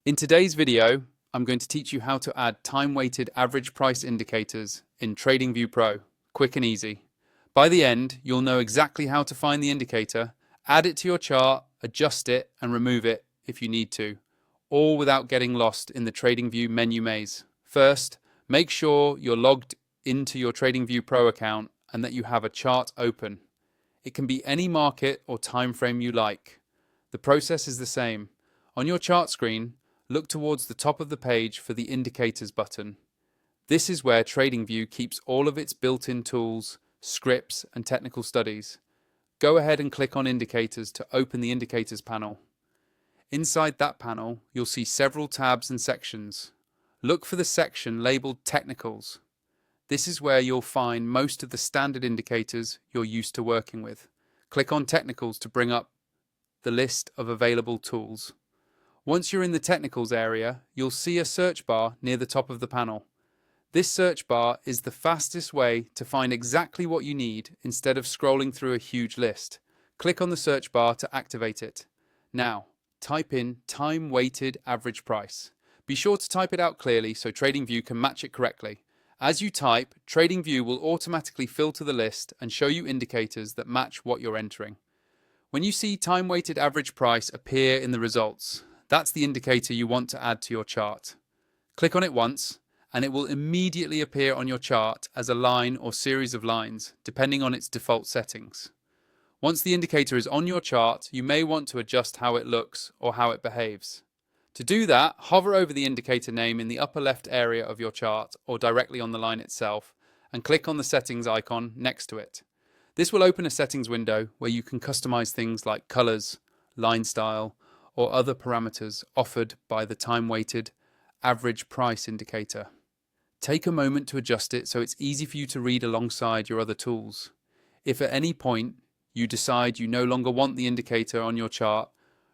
In today's video, I'm going to teach you how to add time-weighted average price indicators in TradingView Pro, quick and easy. By the end, you'll know exactly how to find the indicator, add it to your chart, adjust it, and remove it if you need to, all without getting lost in the TradingView menu maze. First, make sure you're logged into your TradingView Pro account and that you have a chart open. It can be any market or time frame you like. The process is the same. On your chart screen, look towards the top of the page for the Indicators button. This is where TradingView keeps all of its built-in tools, scripts, and technical studies. Go ahead and click on Indicators to open the Indicators panel. Inside that panel, you'll see several tabs and sections. Look for the section labeled Technicals. This is where you'll find most of the standard indicators you're used to working with. Click on Technicals to bring up the list of available tools. Once you're in the Technicals area, you'll see a search bar near the top of the panel. This search bar is the fastest way to find exactly what you need instead of scrolling through a huge list. Click on the search bar to activate it. Now, type in time-weighted average price. Be sure to type it out clearly so TradingView can match it correctly. As you type, TradingView will automatically filter the list and show you indicators that match what you're entering. When you see time-weighted average price appear in the results, that's the indicator you want to add to your chart. Click on it once, and it will immediately appear on your chart as a line or series of lines, depending on its default settings. Once the indicator is on your chart, you may want to adjust how it looks or how it behaves. To do that, hover over the indicator name in the upper left area of your chart or directly on the line itself, and click on the settings icon next to it. This will open a settings window where you can customize things like colors, line style, or other parameters offered by the time-weighted average price indicator. Take a moment to adjust it so it's easy for you to read alongside your other tools. If at any point you decide you no longer want the indicator on your chart,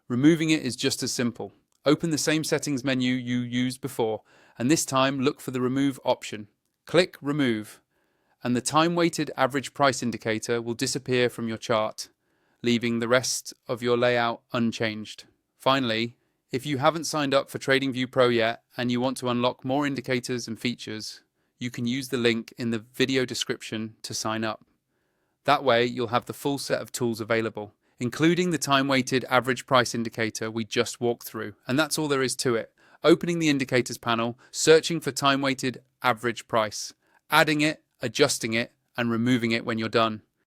removing it is just as simple. Open the same settings menu you used before, and this time look for the Remove option. Click Remove, and the time-weighted average price indicator will disappear from your chart, leaving the rest of your layout unchanged. Finally, if you haven't signed up for TradingView Pro yet and you want to unlock more indicators and features, you can use the link in the video description to sign up. That way, you'll have the full set of tools available, including the time-weighted average price indicator we just walked through. And that's all there is to it. Opening the indicators panel, searching for time-weighted average price, adding it, adjusting it, and removing it when you're done.